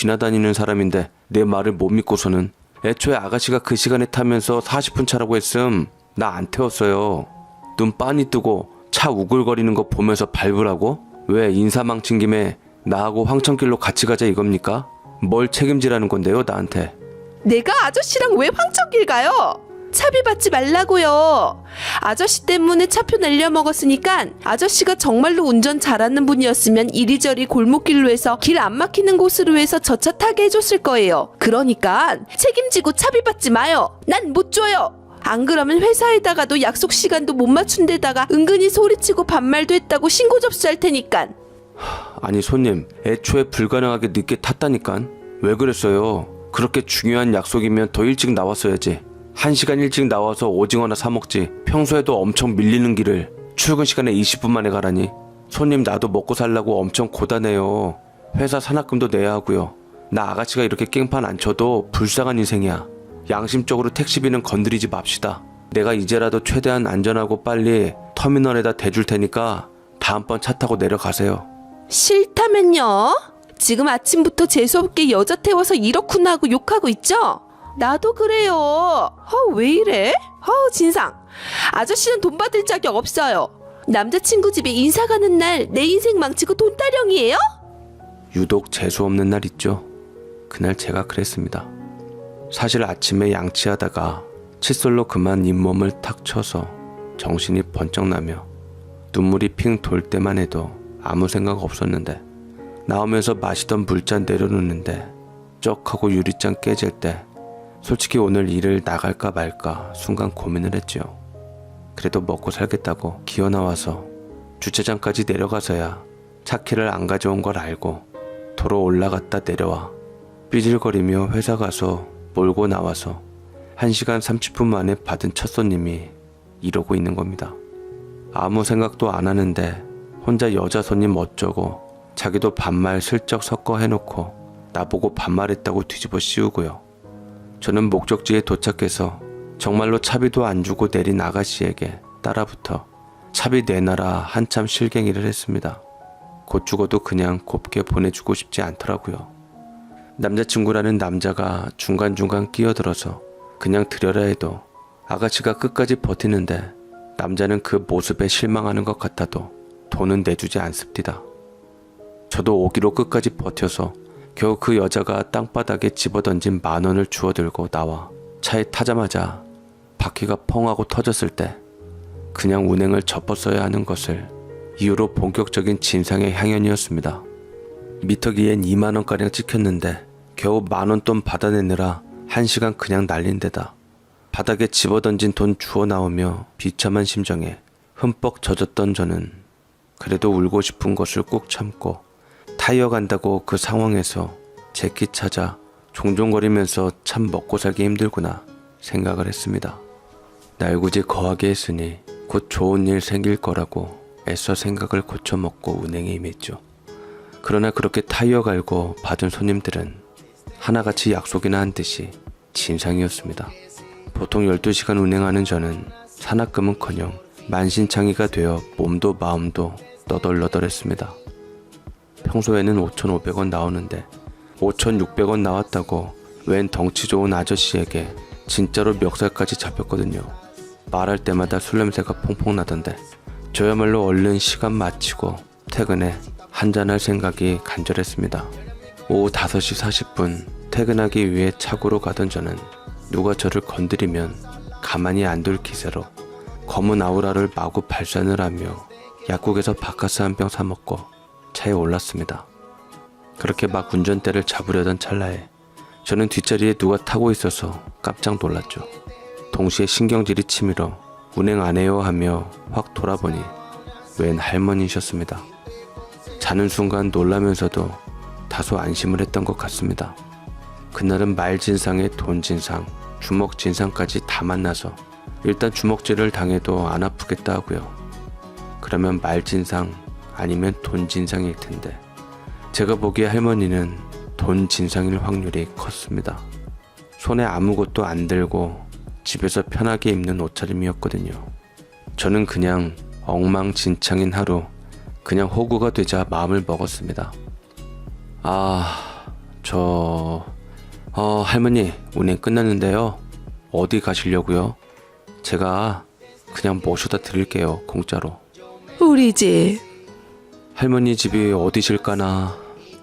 지나다니는 사람인데 내 말을 못 믿고서는 애초에 아가씨가 그 시간에 타면서 40분 차라고 했음 나 안 태웠어요. 눈 빤히 뜨고 차 우글거리는 거 보면서 밟으라고? 왜 인사 망친 김에 나하고 황천길로 같이 가자 이겁니까? 뭘 책임지라는 건데요 나한테. 내가 아저씨랑 왜 황천길 가요? 차비 받지 말라고요. 아저씨 때문에 차표 날려먹었으니까 아저씨가 정말로 운전 잘하는 분이었으면 이리저리 골목길로 해서 길 안 막히는 곳으로 해서 저 차 타게 해줬을 거예요. 그러니까 책임지고 차비 받지 마요. 난 못 줘요. 안 그러면 회사에다가도 약속 시간도 못 맞춘 데다가 은근히 소리치고 반말도 했다고 신고 접수할 테니까. 아니 손님 애초에 불가능하게 늦게 탔다니깐. 왜 그랬어요? 그렇게 중요한 약속이면 더 일찍 나왔어야지. 1시간 일찍 나와서 오징어나 사 먹지. 평소에도 엄청 밀리는 길을 출근 시간에 20분 만에 가라니. 손님 나도 먹고 살라고 엄청 고단해요. 회사 산학금도 내야 하고요. 나 아가씨가 이렇게 깽판 안 쳐도 불쌍한 인생이야. 양심적으로 택시비는 건드리지 맙시다. 내가 이제라도 최대한 안전하고 빨리 터미널에다 대줄 테니까 다음번 차 타고 내려가세요. 싫다면요? 지금 아침부터 재수없게 여자 태워서 이렇구나 하고 욕하고 있죠? 나도 그래요. 왜 이래? 진상. 아저씨는 돈 받을 자격 없어요. 남자친구 집에 인사 가는 날 내 인생 망치고 돈 타령이에요? 유독 재수없는 날 있죠. 그날 제가 그랬습니다. 사실 아침에 양치하다가 칫솔로 그만 잇몸을 탁 쳐서 정신이 번쩍 나며 눈물이 핑 돌 때만 해도 아무 생각 없었는데 나오면서 마시던 물잔 내려놓는데 쩍하고 유리잔 깨질 때 솔직히 오늘 일을 나갈까 말까 순간 고민을 했지요. 그래도 먹고 살겠다고 기어 나와서 주차장까지 내려가서야 차키를 안 가져온 걸 알고 도로 올라갔다 내려와 삐질거리며 회사 가서 몰고 나와서 1시간 30분 만에 받은 첫 손님이 이러고 있는 겁니다. 아무 생각도 안 하는데 혼자 여자 손님 어쩌고 자기도 반말 슬쩍 섞어 해놓고 나보고 반말했다고 뒤집어 씌우고요. 저는 목적지에 도착해서 정말로 차비도 안 주고 내린 아가씨에게 따라붙어 차비 내놔라 한참 실갱이를 했습니다. 곧 죽어도 그냥 곱게 보내주고 싶지 않더라고요. 남자친구라는 남자가 중간중간 끼어들어서 그냥 드려라 해도 아가씨가 끝까지 버티는데 남자는 그 모습에 실망하는 것 같아도 돈은 내주지 않습니다. 저도 오기로 끝까지 버텨서 겨우 그 여자가 땅바닥에 집어던진 10,000원을 주워들고 나와 차에 타자마자 바퀴가 펑 하고 터졌을 때 그냥 운행을 접었어야 하는 것을 이후로 본격적인 진상의 향연이었습니다. 미터기엔 20,000원가량 찍혔는데 겨우 10,000원 돈 받아내느라 1시간 그냥 날린 데다 바닥에 집어던진 돈 주워 나오며 비참한 심정에 흠뻑 젖었던 저는 그래도 울고 싶은 것을 꾹 참고 타이어 간다고 그 상황에서 제 키 찾아 종종거리면서 참 먹고 살기 힘들구나 생각을 했습니다. 날 굳이 거하게 했으니 곧 좋은 일 생길 거라고 애써 생각을 고쳐먹고 운행에 임했죠. 그러나 그렇게 타이어 갈고 받은 손님들은 하나같이 약속이나 한 듯이 진상이었습니다. 보통 12시간 운행하는 저는 산학금은커녕 만신창이가 되어 몸도 마음도 너덜너덜했습니다. 평소에는 5,500원 나오는데 5,600원 나왔다고 웬 덩치 좋은 아저씨에게 진짜로 멱살까지 잡혔거든요. 말할 때마다 술 냄새가 퐁퐁 나던데 저야말로 얼른 시간 마치고 퇴근해 한잔할 생각이 간절했습니다. 오후 5시 40분 퇴근하기 위해 차고로 가던 저는 누가 저를 건드리면 가만히 안 둘 기세로 검은 아우라를 마구 발산을 하며 약국에서 바카스 한 병 사먹고 차에 올랐습니다. 그렇게 막 운전대를 잡으려던 찰나에 저는 뒷자리에 누가 타고 있어서 깜짝 놀랐죠. 동시에 신경질이 치밀어 운행 안 해요 하며 확 돌아보니 웬 할머니셨습니다. 자는 순간 놀라면서도 다소 안심을 했던 것 같습니다. 그날은 말 진상에 돈 진상, 주먹 진상까지 다 만나서 일단 주먹질을 당해도 안 아프겠다 하고요. 그러면 말 진상 아니면 돈 진상일 텐데 제가 보기에 할머니는 돈 진상일 확률이 컸습니다. 손에 아무것도 안 들고 집에서 편하게 입는 옷차림이었거든요. 저는 그냥 엉망진창인 하루 그냥 호구가 되자 마음을 먹었습니다. 할머니, 운행 끝났는데요. 어디 가시려고요? 제가 그냥 모셔다 드릴게요, 공짜로. 우리 집, 할머니 집이 어디실까나.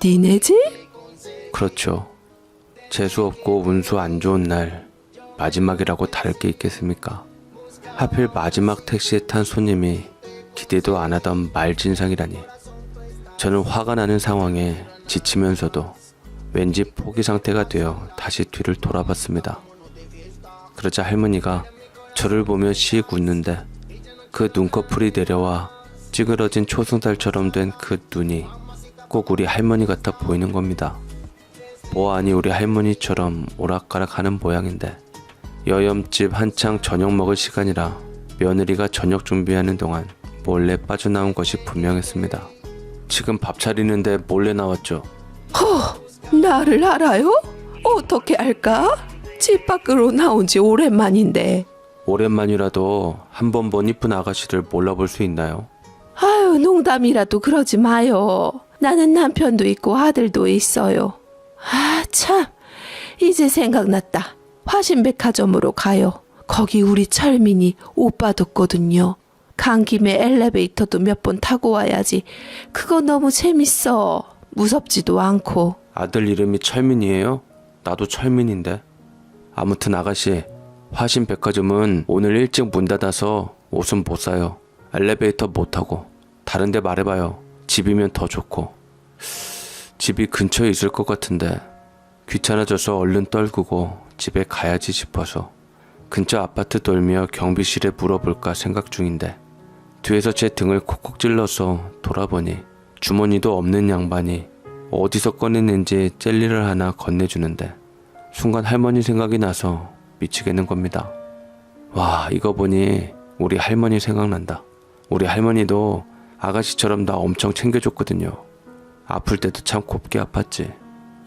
니네 집? 그렇죠. 재수 없고 운수 안 좋은 날 마지막이라고 다를 게 있겠습니까? 하필 마지막 택시에 탄 손님이 기대도 안 하던 말진상이라니. 저는 화가 나는 상황에 지치면서도 왠지 포기 상태가 되어 다시 뒤를 돌아봤습니다. 그러자 할머니가 저를 보며 씩 웃는데 그 눈꺼풀이 내려와 찌그러진 초승달처럼 된 그 눈이 꼭 우리 할머니 같아 보이는 겁니다. 보아하니 우리 할머니처럼 오락가락하는 모양인데 여염집 한창 저녁 먹을 시간이라 며느리가 저녁 준비하는 동안 몰래 빠져나온 것이 분명했습니다. 지금 밥 차리는데 몰래 나왔죠. 나를 알아요? 어떻게 알까? 집 밖으로 나온 지 오랜만인데. 오랜만이라도 한 번 본 이쁜 아가씨를 몰라볼 수 있나요? 아유, 농담이라도 그러지 마요. 나는 남편도 있고 아들도 있어요. 아, 참. 이제 생각났다. 화신백화점으로 가요. 거기 우리 철민이 오빠 뒀거든요. 간 김에 엘리베이터도 몇 번 타고 와야지. 그거 너무 재밌어. 무섭지도 않고. 아들 이름이 철민이에요? 나도 철민인데. 아무튼 아가씨, 화신백화점은 오늘 일찍 문 닫아서 옷은 못 사요. 엘리베이터 못 타고. 다른데 말해봐요. 집이면 더 좋고. 집이 근처에 있을 것 같은데 귀찮아져서 얼른 떨구고 집에 가야지 싶어서 근처 아파트 돌며 경비실에 물어볼까 생각 중인데 뒤에서 제 등을 콕콕 찔러서 돌아보니 주머니도 없는 양반이 어디서 꺼냈는지 젤리를 하나 건네주는데 순간 할머니 생각이 나서 미치겠는 겁니다. 와, 이거 보니 우리 할머니 생각난다. 우리 할머니도 아가씨처럼 나 엄청 챙겨줬거든요. 아플 때도 참 곱게 아팠지.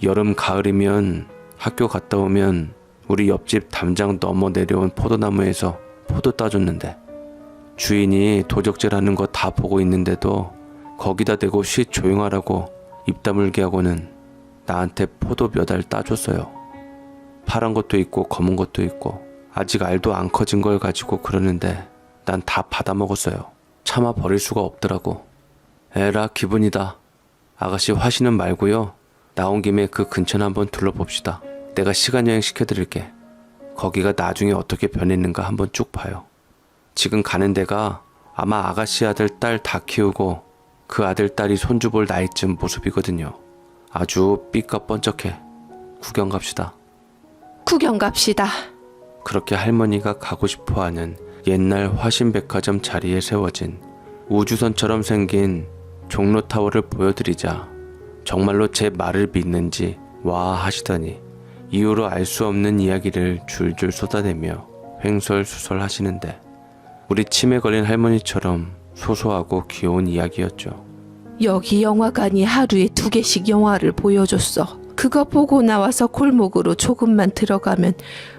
여름 가을이면 학교 갔다 오면 우리 옆집 담장 넘어 내려온 포도나무에서 포도 따줬는데 주인이 도적질하는 거 다 보고 있는데도 거기다 대고 쉬 조용하라고 입 다물게 하고는 나한테 포도 몇 알 따줬어요. 파란 것도 있고 검은 것도 있고 아직 알도 안 커진 걸 가지고 그러는데 난 다 받아먹었어요. 참아 버릴 수가 없더라고. 에라 기분이다. 아가씨 화신은 말고요. 나온 김에 그 근처나 한번 둘러봅시다. 내가 시간여행 시켜드릴게. 거기가 나중에 어떻게 변했는가 한번 쭉 봐요. 지금 가는 데가 아마 아가씨 아들 딸 다 키우고 그 아들 딸이 손주 볼 나이쯤 모습이거든요. 아주 삐까 번쩍해. 구경 갑시다. 구경 갑시다. 그렇게 할머니가 가고 싶어하는 옛날 화신백화점 자리에 세워진 우주선처럼 생긴 종로타워를 보여드리자 정말로 제 말을 믿는지 와 하시더니 이유로 알 수 없는 이야기를 줄줄 쏟아내며 횡설수설 하시는데 우리 치매 걸린 할머니처럼 소소하고 귀여운 이야기였죠. 여기 영화관이 하루에 2개씩 영화를 보여줬어. 그거 보고 나와서 골목으로 조금만 들어가면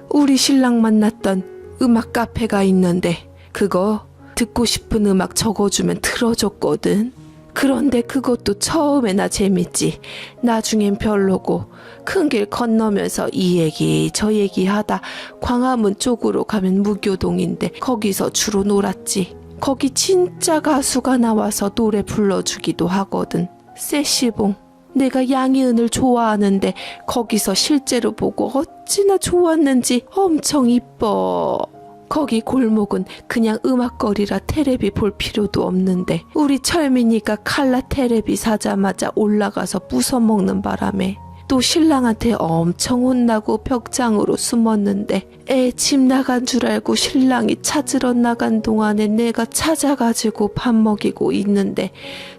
우리 신랑 만났던 음악 카페가 있는데 그거 듣고 싶은 음악 적어주면 틀어줬거든. 그런데 그것도 처음에나 재밌지 나중엔 별로고 큰 길 건너면서 이 얘기 저 얘기 하다 광화문 쪽으로 가면 무교동인데 거기서 주로 놀았지. 거기 진짜 가수가 나와서 노래 불러주기도 하거든. 세시봉. 내가 양희은을 좋아하는데 거기서 실제로 보고 어찌나 좋았는지 엄청 이뻐. 거기 골목은 그냥 음악거리라 테레비 볼 필요도 없는데 우리 철민이가 칼라 테레비 사자마자 올라가서 부숴먹는 바람에 또 신랑한테 엄청 혼나고 벽장으로 숨었는데 애 집 나간 줄 알고 신랑이 찾으러 나간 동안에 내가 찾아가지고 밥 먹이고 있는데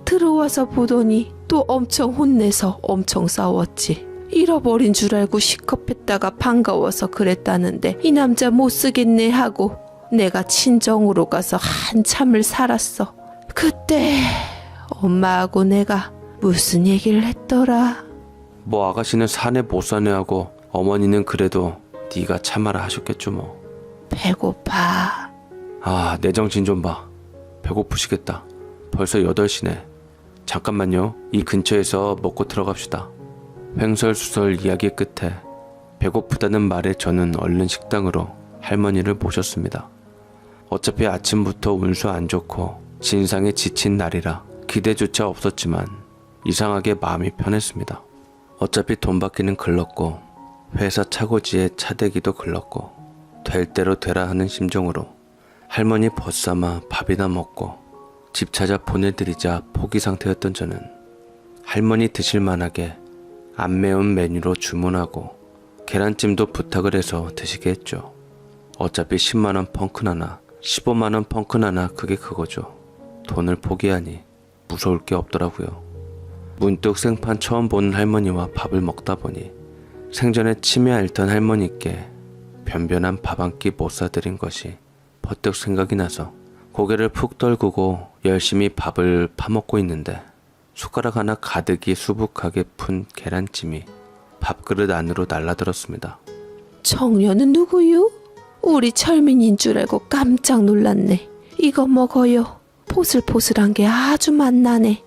들어와서 보더니 또 엄청 혼내서 엄청 싸웠지. 잃어버린 줄 알고 시겁했다가 반가워서 그랬다는데 이 남자 못 쓰겠네 하고 내가 친정으로 가서 한참을 살았어. 그때 엄마하고 내가 무슨 얘기를 했더라. 뭐 아가씨는 사내 못 사내 하고 어머니는 그래도 네가 참아라 하셨겠죠 뭐. 배고파. 아, 내 정신 좀 봐. 배고프시겠다. 벌써 8시네. 잠깐만요. 이 근처에서 먹고 들어갑시다. 횡설수설 이야기 끝에 배고프다는 말에 저는 얼른 식당으로 할머니를 모셨습니다. 어차피 아침부터 운수 안 좋고 진상에 지친 날이라 기대조차 없었지만 이상하게 마음이 편했습니다. 어차피 돈 받기는 글렀고 회사 차고지에 차대기도 글렀고 될 대로 되라 하는 심정으로 할머니 벗삼아 밥이나 먹고 집 찾아 보내드리자 포기 상태였던 저는 할머니 드실 만하게 안 매운 메뉴로 주문하고 계란찜도 부탁을 해서 드시게 했죠. 어차피 10만원 펑크나나 15만원 펑크나나 그게 그거죠. 돈을 포기하니 무서울 게 없더라고요. 문득 생판 처음 보는 할머니와 밥을 먹다 보니 생전에 치매 앓던 할머니께 변변한 밥 한 끼 못 사드린 것이 퍼뜩 생각이 나서 고개를 푹 떨구고 열심히 밥을 파먹고 있는데 숟가락 하나 가득이 수북하게 푼 계란찜이 밥그릇 안으로 날라들었습니다. 청년은 누구요? 우리 철민인 줄 알고 깜짝 놀랐네. 이거 먹어요. 포슬포슬한 게 아주 맛나네.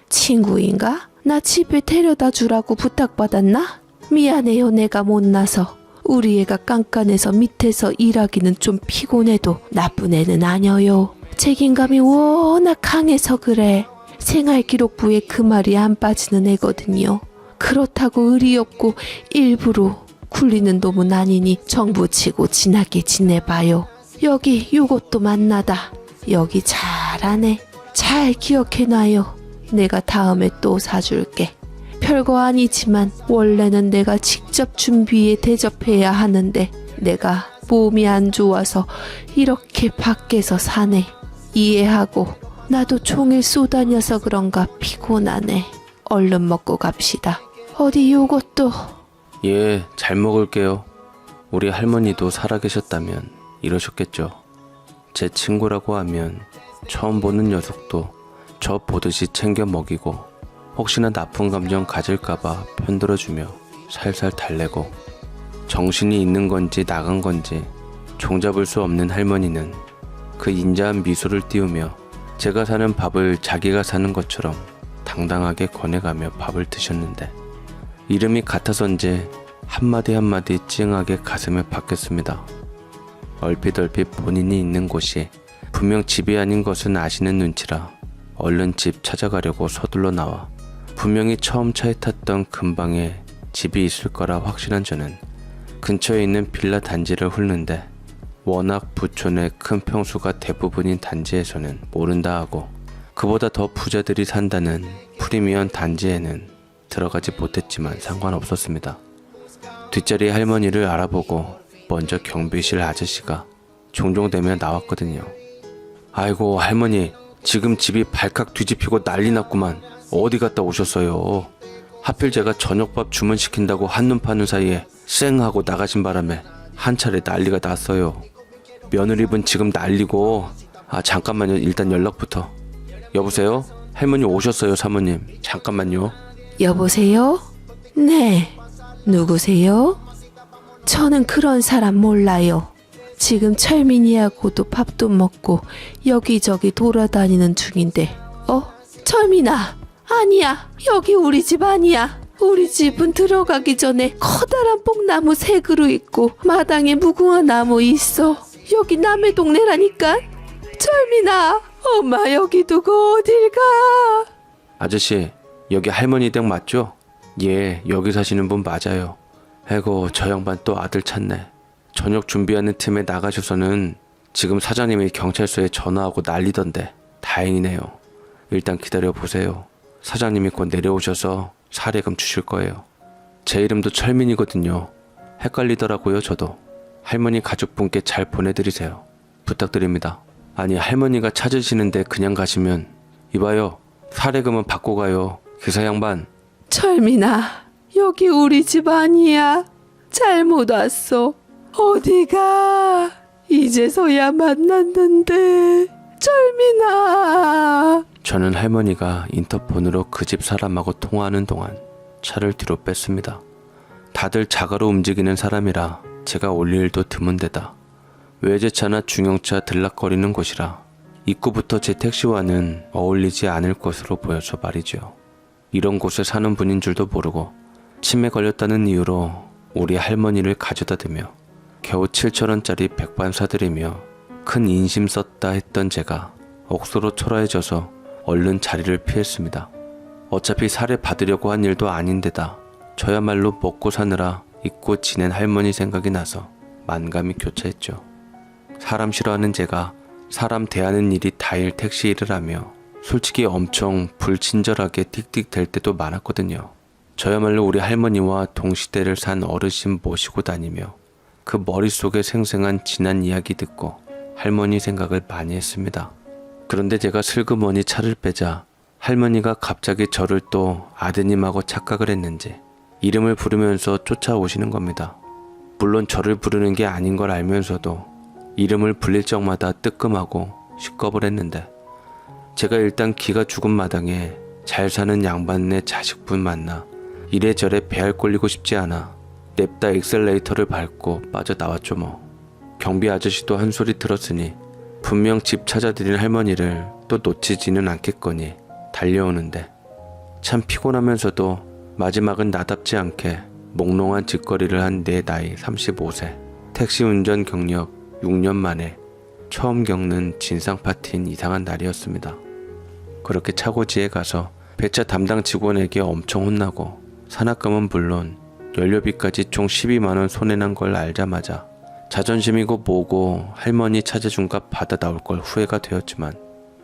친구인가? 나 집에 데려다 주라고 부탁받았나? 미안해요. 내가 못나서. 우리 애가 깐깐해서 밑에서 일하기는 좀 피곤해도 나쁜 애는 아니어요. 책임감이 워낙 강해서 그래. 생활기록부에 그 말이 안 빠지는 애거든요. 그렇다고 의리 없고 일부러 굴리는 놈은 아니니 정부치고 진하게 지내봐요. 여기 요것도 맛나다. 여기 잘하네. 잘 기억해놔요. 내가 다음에 또 사줄게. 별거 아니지만 원래는 내가 직접 준비해 대접해야 하는데 내가 몸이 안 좋아서 이렇게 밖에서 사네. 이해하고 나도 종일 쏘다녀서 그런가 피곤하네. 얼른 먹고 갑시다. 어디 요것도. 예, 잘 먹을게요. 우리 할머니도 살아계셨다면 이러셨겠죠. 제 친구라고 하면 처음 보는 녀석도 저 보듯이 챙겨 먹이고 혹시나 나쁜 감정 가질까봐 편들어주며 살살 달래고 정신이 있는 건지 나간 건지 종잡을 수 없는 할머니는 그 인자한 미소를 띄우며 제가 사는 밥을 자기가 사는 것처럼 당당하게 권해가며 밥을 드셨는데 이름이 같아서인지 한마디 한마디 찡하게 가슴에 박혔습니다. 얼핏 본인이 있는 곳이 분명 집이 아닌 것은 아시는 눈치라 얼른 집 찾아가려고 서둘러 나와 분명히 처음 차에 탔던 근방에 집이 있을 거라 확신한 저는 근처에 있는 빌라 단지를 훑는데 워낙 부촌의 큰 평수가 대부분인 단지에서는 모른다 하고 그보다 더 부자들이 산다는 프리미엄 단지에는 들어가지 못했지만 상관없었습니다. 뒷자리 할머니를 알아보고 먼저 경비실 아저씨가 종종 되며 나왔거든요. 아이고 할머니, 지금 집이 발칵 뒤집히고 난리 났구만. 어디 갔다 오셨어요? 하필 제가 저녁밥 주문시킨다고 한눈 파는 사이에 쌩 하고 나가신 바람에 한 차례 난리가 났어요. 며느리분 지금 난리고. 잠깐만요. 일단 연락부터. 여보세요? 할머니 오셨어요, 사모님. 잠깐만요. 여보세요? 네. 누구세요? 저는 그런 사람 몰라요. 지금 철민이하고도 밥도 먹고 여기저기 돌아다니는 중인데. 철민아. 아니야. 여기 우리 집 아니야. 우리 집은 들어가기 전에 커다란 뽕나무 세 그루 있고 마당에 무궁화 나무 있어. 여기 남의 동네라니까. 철민아, 엄마 여기 두고 어딜 가? 아저씨, 여기 할머니 댁 맞죠? 예, 여기 사시는 분 맞아요. 아이고, 저 양반 또 아들 찾네. 저녁 준비하는 팀에 나가셔서는 지금 사장님이 경찰서에 전화하고 난리던데 다행이네요. 일단 기다려보세요. 사장님이 곧 내려오셔서 사례금 주실 거예요. 제 이름도 철민이거든요. 헷갈리더라고요, 저도. 할머니 가족분께 잘 보내드리세요. 부탁드립니다. 아니, 할머니가 찾으시는데 그냥 가시면 이봐요. 사례금은 받고 가요. 기사 양반. 철민아, 여기 우리 집 아니야. 잘못 왔어. 어디가? 이제서야 만났는데. 철민아. 저는 할머니가 인터폰으로 그 집 사람하고 통화하는 동안 차를 뒤로 뺐습니다. 다들 자가로 움직이는 사람이라 제가 올 일도 드문 데다 외제차나 중형차 들락거리는 곳이라 입구부터 제 택시와는 어울리지 않을 것으로 보여서 말이죠. 이런 곳에 사는 분인 줄도 모르고 치매 걸렸다는 이유로 우리 할머니를 가져다 대며 겨우 7,000원짜리 백반 사드리며 큰 인심 썼다 했던 제가 억수로 초라해져서 얼른 자리를 피했습니다. 어차피 살해 받으려고 한 일도 아닌데다 저야말로 먹고 사느라 잊고 지낸 할머니 생각이 나서 만감이 교차했죠. 사람 싫어하는 제가 사람 대하는 일이 다일 택시 일을 하며 솔직히 엄청 불친절하게 틱틱 댈 때도 많았거든요. 저야말로 우리 할머니와 동시대를 산 어르신 모시고 다니며 그 머릿속에 생생한 지난 이야기 듣고 할머니 생각을 많이 했습니다. 그런데 제가 슬그머니 차를 빼자 할머니가 갑자기 저를 또 아드님하고 착각을 했는지 이름을 부르면서 쫓아오시는 겁니다. 물론 저를 부르는 게 아닌 걸 알면서도 이름을 불릴 적마다 뜨끔하고 시겁을 했는데 제가 일단 기가 죽은 마당에 잘 사는 양반네 자식분 만나 이래저래 배알 꼴리고 싶지 않아 냅다 엑셀레이터를 밟고 빠져나왔죠 뭐. 경비 아저씨도 한 소리 들었으니 분명 집 찾아드린 할머니를 또 놓치지는 않겠거니 달려오는데 참 피곤하면서도 마지막은 나답지 않게 몽롱한 짓거리를 한 내 나이 35세 택시 운전 경력 6년 만에 처음 겪는 진상 파티인 이상한 날이었습니다. 그렇게 차고지에 가서 배차 담당 직원에게 엄청 혼나고 산악금은 물론 연료비까지 총 12만원 손해난 걸 알자마자 자존심이고 뭐고 할머니 찾아준 값 받아 나올 걸 후회가 되었지만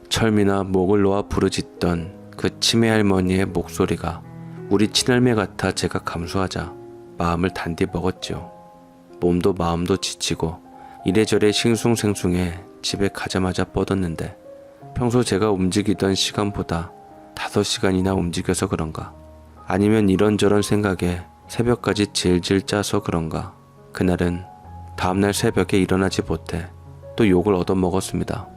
철미나 목을 놓아 부르짖던 그 치매 할머니의 목소리가 우리 친할매 같아 제가 감수하자 마음을 단디 먹었죠. 몸도 마음도 지치고 이래저래 싱숭생숭해 집에 가자마자 뻗었는데 평소 제가 움직이던 시간보다 5시간이나 움직여서 그런가 아니면 이런저런 생각에 새벽까지 질질 짜서 그런가 그날은 다음날 새벽에 일어나지 못해 또 욕을 얻어먹었습니다.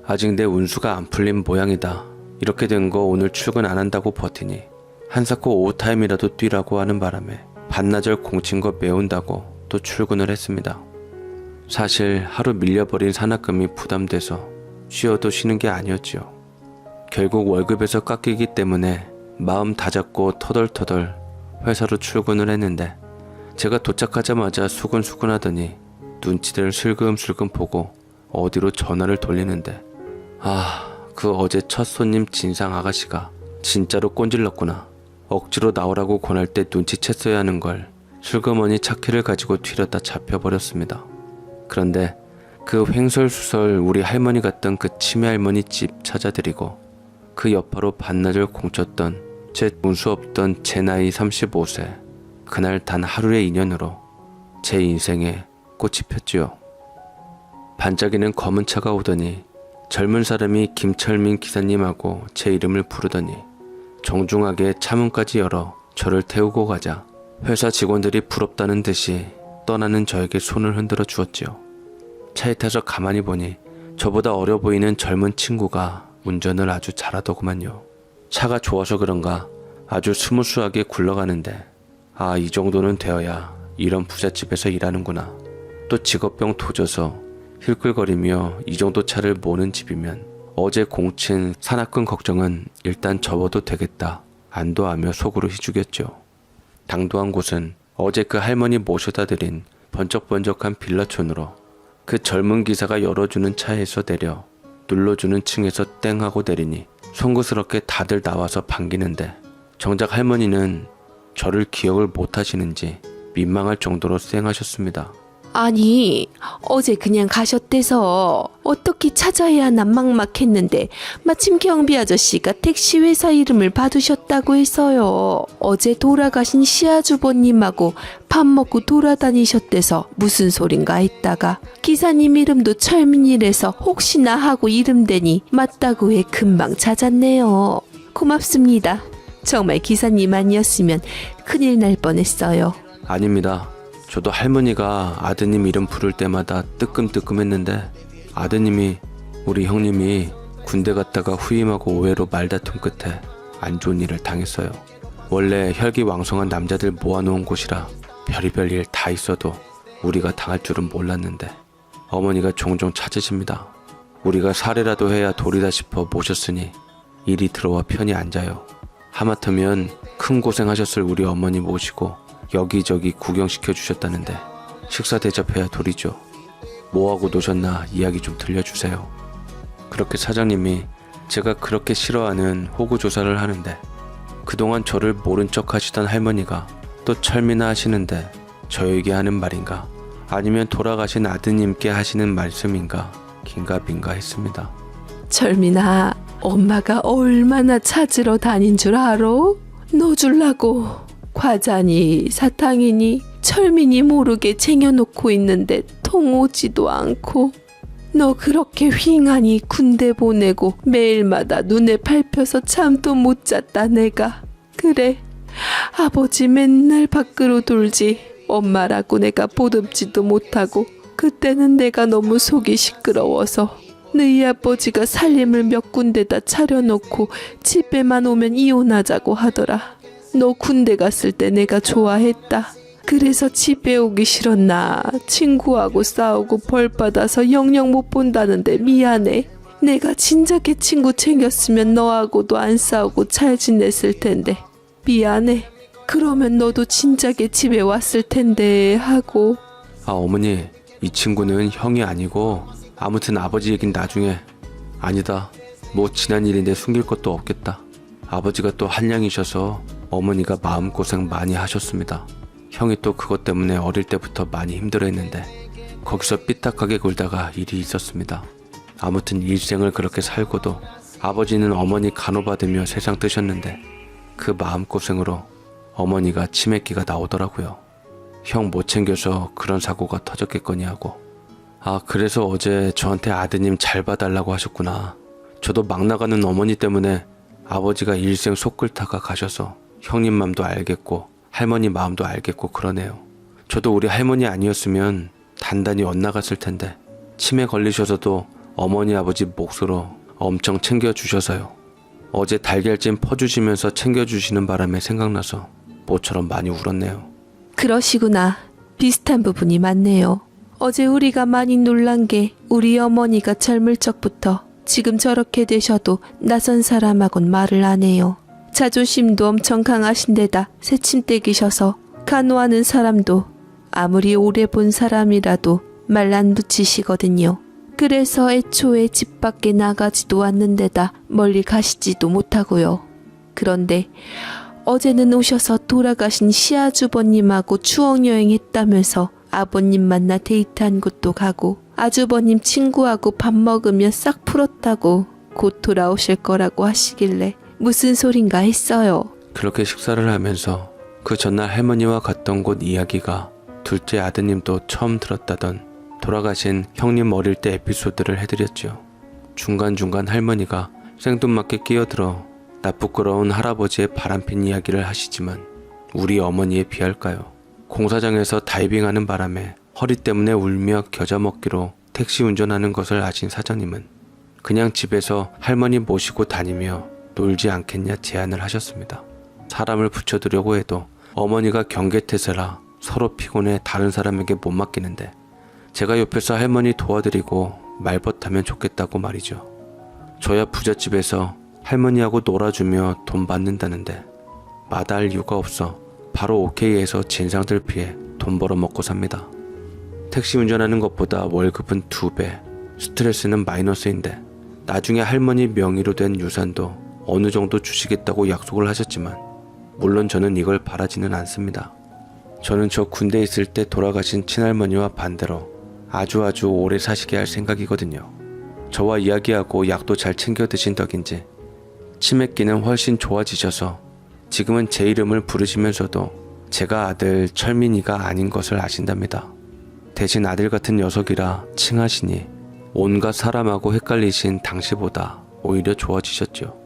아직 내 운수가 안 풀린 모양이다. 이렇게 된 거 오늘 출근 안 한다고 버티니 한사코 오후타임이라도 뛰라고 하는 바람에 반나절 공친 거 메운다고 또 출근을 했습니다. 사실 하루 밀려버린 산악금이 부담돼서 쉬어도 쉬는 게 아니었지요. 결국 월급에서 깎이기 때문에 마음 다잡고 터덜터덜 회사로 출근을 했는데 제가 도착하자마자 수근수근 하더니 눈치를 슬금슬금 보고 어디로 전화를 돌리는데 그 어제 첫 손님 진상 아가씨가 진짜로 꼰질렀구나. 억지로 나오라고 권할 때 눈치챘어야 하는 걸 슬그머니 차키를 가지고 튀려다 잡혀버렸습니다. 그런데 그 횡설수설 우리 할머니 같던 그 치매 할머니 집 찾아드리고 그 여파로 반나절 공쳤던 제 운수 없던 제 나이 35세 그날 단 하루의 인연으로 제 인생에 꽃이 폈지요. 반짝이는 검은 차가 오더니 젊은 사람이 김철민 기사님하고 제 이름을 부르더니 정중하게 차문까지 열어 저를 태우고 가자 회사 직원들이 부럽다는 듯이 떠나는 저에게 손을 흔들어 주었지요. 차에 타서 가만히 보니 저보다 어려 보이는 젊은 친구가 운전을 아주 잘하더구만요. 차가 좋아서 그런가 아주 스무스하게 굴러가는데 이 정도는 되어야 이런 부잣집에서 일하는구나. 또 직업병 도져서 힐끌거리며 이 정도 차를 모는 집이면 어제 공친 산악금 걱정은 일단 접어도 되겠다 안도하며 속으로 희죽였죠. 당도한 곳은 어제 그 할머니 모셔다 드린 번쩍번쩍한 빌라촌으로 그 젊은 기사가 열어주는 차에서 내려 눌러주는 층에서 땡 하고 내리니 송구스럽게 다들 나와서 반기는데 정작 할머니는 저를 기억을 못하시는지 민망할 정도로 쌩하셨습니다. 아니, 어제 그냥 가셨대서 어떻게 찾아야 하나 막막했는데 마침 경비 아저씨가 택시 회사 이름을 받으셨다고 해서요. 어제 돌아가신 시아주버님하고 밥 먹고 돌아다니셨대서 무슨 소린가 했다가 기사님 이름도 철민이래서 혹시나 하고 이름 대니 맞다고 해 금방 찾았네요. 고맙습니다. 정말 기사님 아니었으면 큰일 날 뻔했어요. 아닙니다. 저도 할머니가 아드님 이름 부를 때마다 뜨끔뜨끔했는데 아드님이 우리 형님이 군대 갔다가 후임하고 오해로 말다툼 끝에 안 좋은 일을 당했어요. 원래 혈기왕성한 남자들 모아놓은 곳이라 별의별 일 다 있어도 우리가 당할 줄은 몰랐는데 어머니가 종종 찾으십니다. 우리가 살해라도 해야 도리다 싶어 모셨으니 일이 들어와 편히 앉아요. 하마터면 큰 고생하셨을 우리 어머니 모시고 여기저기 구경시켜 주셨다는데 식사 대접해야 도리죠. 뭐하고 노셨나 이야기 좀 들려주세요. 그렇게 사장님이 제가 그렇게 싫어하는 호구조사를 하는데 그동안 저를 모른 척 하시던 할머니가 또 철미나 하시는데 저에게 하는 말인가 아니면 돌아가신 아드님께 하시는 말씀인가 긴가민가 했습니다. 철민아, 엄마가 얼마나 찾으러 다닌 줄 알아? 너 줄라고 과자니 사탕이니 철민이 모르게 쟁여놓고 있는데 통 오지도 않고 너 그렇게 휑하니 군대 보내고 매일마다 눈에 밟혀서 잠도 못 잤다 내가. 그래, 아버지 맨날 밖으로 돌지 엄마라고 내가 보듬지도 못하고 그때는 내가 너무 속이 시끄러워서 너희 아버지가 살림을 몇 군데다 차려놓고 집에만 오면 이혼하자고 하더라. 너 군대 갔을 때 내가 좋아했다. 그래서 집에 오기 싫었나 친구하고 싸우고 벌 받아서 영영 못 본다는데 미안해. 내가 진작에 친구 챙겼으면 너하고도 안 싸우고 잘 지냈을 텐데 미안해. 그러면 너도 진작에 집에 왔을 텐데 하고. 아 어머니, 이 친구는 형이 아니고 아무튼 아버지 얘긴 나중에. 아니다, 뭐 지난 일인데 숨길 것도 없겠다. 아버지가 또 한량이셔서 어머니가 마음고생 많이 하셨습니다. 형이 또 그것 때문에 어릴 때부터 많이 힘들어했는데 거기서 삐딱하게 굴다가 일이 있었습니다. 아무튼 일생을 그렇게 살고도 아버지는 어머니 간호받으며 세상 뜨셨는데 그 마음고생으로 어머니가 치매기가 나오더라고요. 형 못 챙겨서 그런 사고가 터졌겠거니 하고. 아 그래서 어제 저한테 아드님 잘 봐달라고 하셨구나. 저도 막 나가는 어머니 때문에 아버지가 일생 속 끓다가 가셔서 형님 맘도 알겠고 할머니 마음도 알겠고 그러네요. 저도 우리 할머니 아니었으면 단단히 엇나갔을 텐데 치매 걸리셔서도 어머니 아버지 몫으로 엄청 챙겨주셔서요. 어제 달걀찜 퍼주시면서 챙겨주시는 바람에 생각나서 모처럼 많이 울었네요. 그러시구나. 비슷한 부분이 많네요. 어제 우리가 많이 놀란 게 우리 어머니가 젊을 적부터 지금 저렇게 되셔도 낯선 사람하곤 말을 안 해요. 자존심도 엄청 강하신 데다 새침대기셔서 간호하는 사람도 아무리 오래 본 사람이라도 말 안 붙이시거든요. 그래서 애초에 집 밖에 나가지도 않는 데다 멀리 가시지도 못하고요. 그런데 어제는 오셔서 돌아가신 시아주버님하고 추억여행 했다면서 아버님 만나 데이트한 곳도 가고 아주버님 친구하고 밥 먹으며 싹 풀었다고 곧 돌아오실 거라고 하시길래 무슨 소린가 했어요. 그렇게 식사를 하면서 그 전날 할머니와 갔던 곳 이야기가 둘째 아드님도 처음 들었다던 돌아가신 형님 어릴 때 에피소드를 해드렸죠. 중간중간 할머니가 생뚱맞게 끼어들어 나 부끄러운 할아버지의 바람핀 이야기를 하시지만 우리 어머니에 비할까요? 공사장에서 다이빙하는 바람에 허리 때문에 울며 겨자 먹기로 택시 운전하는 것을 아신 사장님은 그냥 집에서 할머니 모시고 다니며 놀지 않겠냐 제안을 하셨습니다. 사람을 붙여두려고 해도 어머니가 경계태세라 서로 피곤해 다른 사람에게 못 맡기는데 제가 옆에서 할머니 도와드리고 말벗하면 좋겠다고 말이죠. 저야 부잣집에서 할머니하고 놀아주며 돈 받는다는데 마다할 이유가 없어 바로 OK에서 진상들 피해 돈 벌어 먹고 삽니다. 택시 운전하는 것보다 월급은 2배, 스트레스는 마이너스인데 나중에 할머니 명의로 된 유산도 어느 정도 주시겠다고 약속을 하셨지만 물론 저는 이걸 바라지는 않습니다. 저는 저 군대 있을 때 돌아가신 친할머니와 반대로 아주 오래 사시게 할 생각이거든요. 저와 이야기하고 약도 잘 챙겨 드신 덕인지 치매기는 훨씬 좋아지셔서 지금은 제 이름을 부르시면서도 제가 아들 철민이가 아닌 것을 아신답니다. 대신 아들 같은 녀석이라 칭하시니 온갖 사람하고 헷갈리신 당시보다 오히려 좋아지셨죠.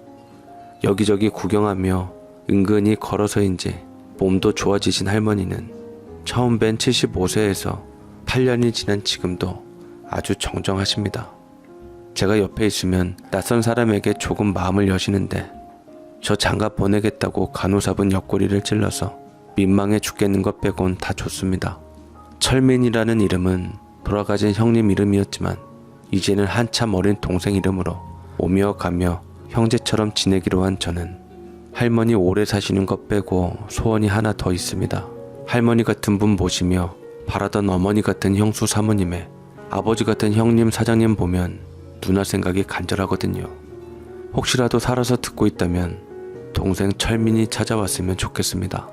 여기저기 구경하며 은근히 걸어서인지 몸도 좋아지신 할머니는 처음 뵌 75세에서 8년이 지난 지금도 아주 정정하십니다. 제가 옆에 있으면 낯선 사람에게 조금 마음을 여시는데 저 장가 보내겠다고 간호사분 옆구리를 찔러서 민망해 죽겠는 것 빼곤 다 좋습니다. 철민이라는 이름은 돌아가신 형님 이름이었지만 이제는 한참 어린 동생 이름으로 오며 가며 형제처럼 지내기로 한 저는 할머니 오래 사시는 것 빼고 소원이 하나 더 있습니다. 할머니 같은 분 모시며 바라던 어머니 같은 형수 사모님의 아버지 같은 형님 사장님 보면 누나 생각이 간절하거든요. 혹시라도 살아서 듣고 있다면 동생 철민이 찾아왔으면 좋겠습니다.